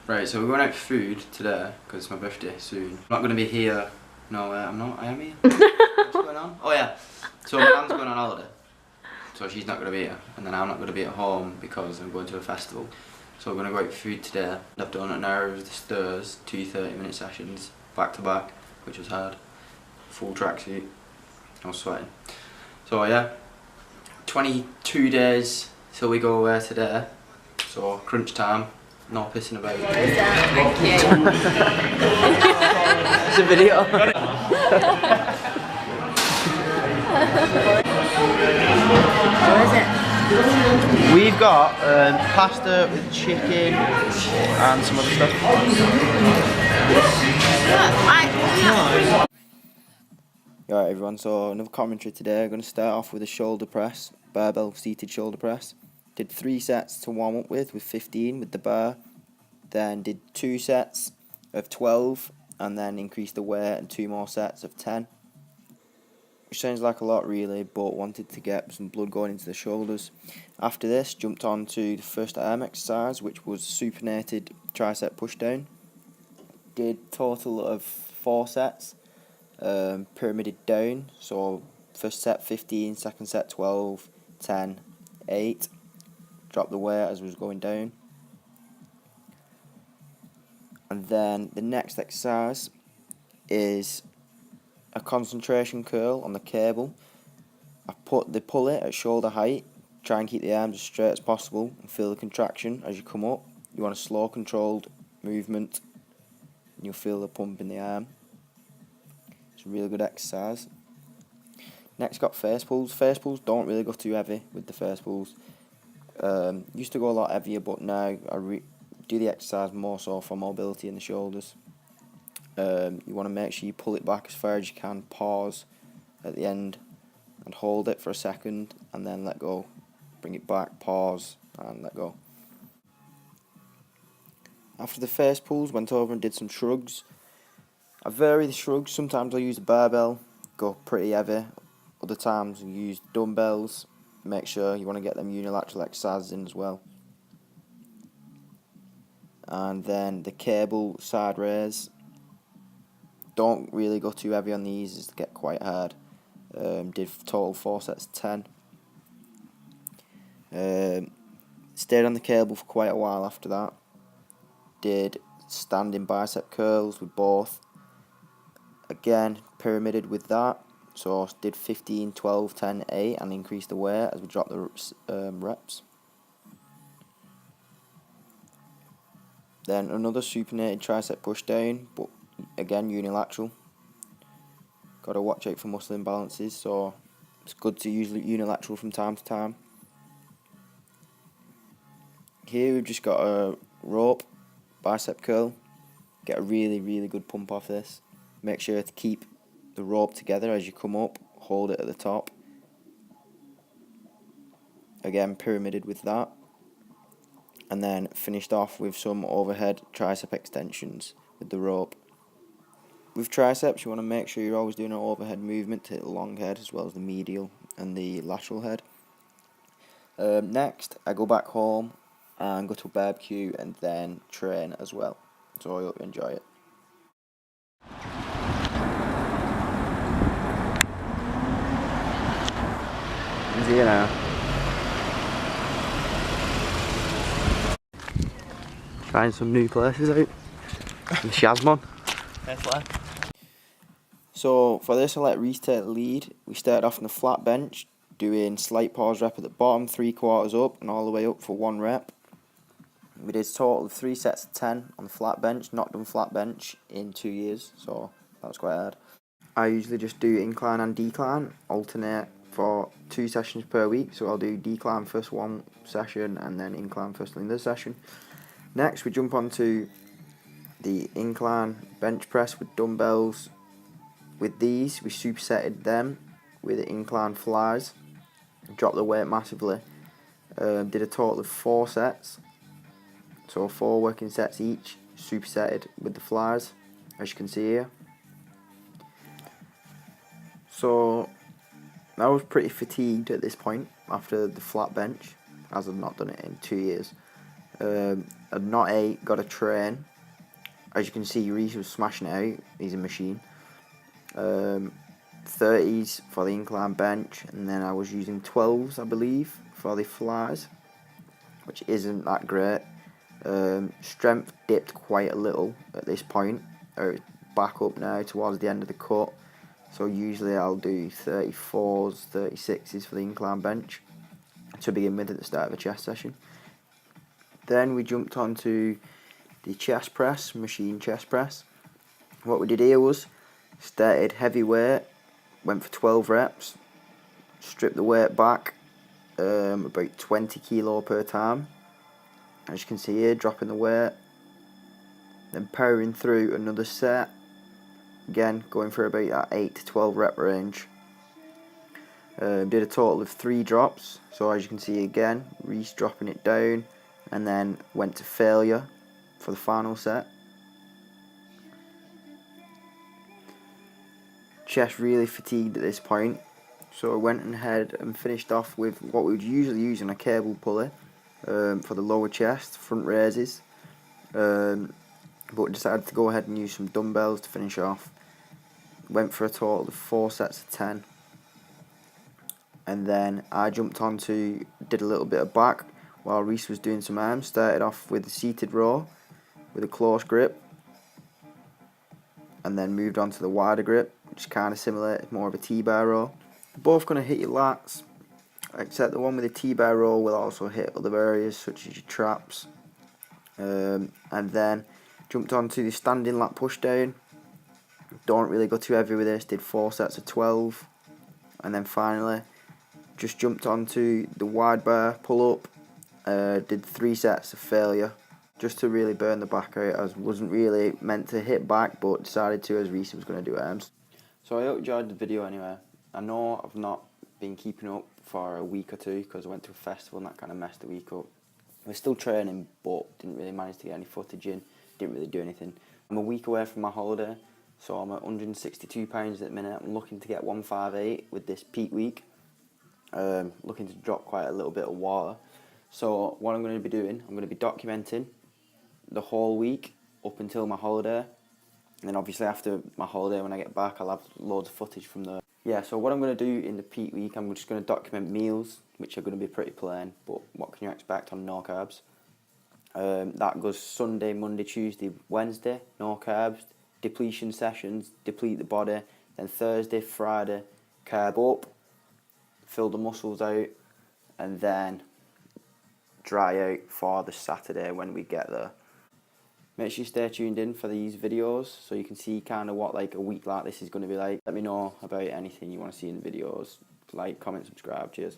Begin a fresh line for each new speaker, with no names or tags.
Right, so we're going out for food today because it's my birthday soon. I'm not going to be here. No, I'm not. I am here. What's going on? Oh yeah. So my nan's going on holiday, so she's not going to be here, and then I'm not going to be at home because I'm going to a festival. So we're going to go out for food today. I've done an hour of the stairs, 2 30-minute sessions, back to back, which was hard. Full tracksuit. I was sweating. So yeah, 22 days till we go away today. So crunch time. No pissing about.
What is that? Thank you.
It's a video.
What is it?
We've got pasta with chicken and some other stuff. Alright everyone, so another commentary today. I'm going to start off with a shoulder press, barbell seated shoulder press. Did 3 sets to warm up with 15 with the bar. Then did 2 sets of 12 and then increased the weight and 2 more sets of 10. Which sounds like a lot really, but wanted to get some blood going into the shoulders. After this, jumped on to the first arm exercise, which was supinated tricep pushdown. Did total of 4 sets, pyramided down. So first set 15, second set 12, 10, 8. Dropped the weight as I was going down. And then the next exercise is a concentration curl on the cable. I put the pulley at shoulder height, try and keep the arms as straight as possible and feel the contraction as you come up. You want a slow controlled movement and you'll feel the pump in the arm. It's a really good exercise. Next got face pulls. Face pulls don't really go too heavy with the face pulls. Used to go a lot heavier, but now I do the exercise more so for mobility in the shoulders. You want to make sure you pull it back as far as you can, pause at the end and hold it for a second and then let go. Bring it back, pause and let go. After the face pulls, went over and did some shrugs. I vary the shrugs. Sometimes I'll use a barbell, go pretty heavy. Other times I'll use dumbbells. Make sure you want to get them unilateral exercises in as well. And then the cable side raise. Don't really go too heavy on these as they get quite hard. Did total 4 sets of 10. Stayed on the cable for quite a while after that. Did standing bicep curls with both. Again, pyramided with that. So did 15, 12, 10, 8 and increased the weight as we dropped the reps. Then another supinated tricep pushdown, but again unilateral. Got to watch out for muscle imbalances, so it's good to use unilateral from time to time. Here we've just got a rope bicep curl. Get a really good pump off this. Make sure to keep the rope together as you come up, hold it at the top. Again pyramided with that. And then finished off with some overhead tricep extensions with the rope. With triceps, you want to make sure you're always doing an overhead movement to hit the long head as well as the medial and the lateral head. Next, I go back home and go to a barbecue and then train as well. So I hope you enjoy it. See you now. Trying some new places out. The Shazmon. So for this I let Reese take the lead. We started off on the flat bench, doing slight pause rep at the bottom, 3/4 up and all the way up for 1 rep. We did a total of 3 sets of 10 on the flat bench. Not done flat bench in 2 years, so that was quite hard. I usually just do incline and decline, alternate for 2 sessions per week. So I'll do decline first one session and then incline first another session. Next we jump onto the incline bench press with dumbbells. With these we supersetted them with incline flies. Dropped the weight massively. Did a total of 4 sets. So 4 working sets each, supersetted with the flies, as you can see here. So I was pretty fatigued at this point after the flat bench, as I've not done it in 2 years. I'd not ate, got a train. As you can see, Reese was smashing it out. He's a machine. 30s for the incline bench, and then I was using 12s, I believe, for the flies, which isn't that great. Strength dipped quite a little at this point. It's back up now towards the end of the cut. So usually I'll do 34s, 36s for the incline bench to begin with at the start of a chest session. Then we jumped onto the chest press, machine chest press. What we did here was started heavy weight, went for 12 reps, stripped the weight back, about 20 kilo per time. As you can see here, dropping the weight, then powering through another set, again going for about that 8 to 12 rep range. Did a total of 3 drops, so as you can see again, Reese dropping it down, and then went to failure for the final set. Chest really fatigued at this point, so I went ahead and finished off with what we would usually use on a cable pulley for the lower chest, front raises, but decided to go ahead and use some dumbbells to finish off. Went for a total of 4 sets of 10, and then I jumped onto, did a little bit of back while Reese was doing some arms. Started off with a seated row with a close grip, and then moved on to the wider grip, which is kind of similar. It's more of a T-bar row. They're both going to hit your lats, except the one with the T-bar row will also hit other areas such as your traps. And then jumped onto the standing lat push down. Don't really go too heavy with this, did 4 sets of 12, and then finally just jumped onto the wide bar pull up, did 3 sets of failure, just to really burn the back out. I wasn't really meant to hit back, but decided to as Reese was going to do arms. So I hope you enjoyed the video anyway. I know I've not been keeping up for a week or two because I went to a festival and that kind of messed the week up. I was still training, but didn't really manage to get any footage in, didn't really do anything. I'm a week away from my holiday, so I'm at 162 pounds at the minute. I'm looking to get 158 with this peak week. Looking to drop quite a little bit of water. So what I'm going to be doing, I'm going to be documenting the whole week up until my holiday, and then obviously after my holiday when I get back I'll have loads of footage from there. Yeah, so what I'm going to do in the peak week, I'm just going to document meals, which are going to be pretty plain, but what can you expect on no carbs. That goes Sunday, Monday, Tuesday, Wednesday, no carbs, depletion sessions, deplete the body, then Thursday, Friday, carb up, fill the muscles out, and then dry out for the Saturday when we get there. Make sure you stay tuned in for these videos so you can see kind of what like a week like this is going to be like. Let me know about anything you want to see in the videos. Like, comment, subscribe. Cheers.